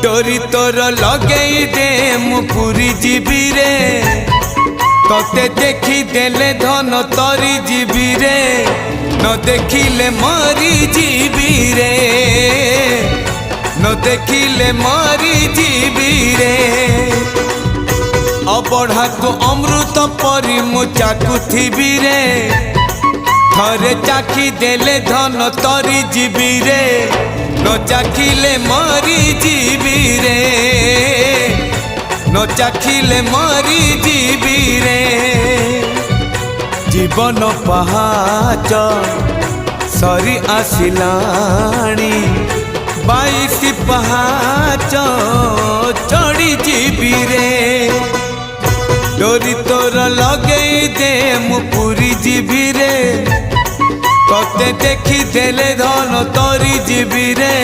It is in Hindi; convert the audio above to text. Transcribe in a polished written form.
डोरी तोर लगेई दे मु पुरी जीवी रे तोते देखी देले धन तरी जीवी रे न देखिले मरी जीवी रे न देखिले मरी जीवी रे अबढ़ा तो अमृत परी मु चाकुथिबी रे थरे चाखी देले धन तरी जीवी रे न चाखिले मरी जीवी रे न चाखिले मरी जीवी रे जीवन पहाच सरी आसिलाणी 22 पहाच चढ़ी जीवी रे डोरी तोर लगेई दे मु पुरी जीवी रे तोते देखी देले धन तरी जीवी रे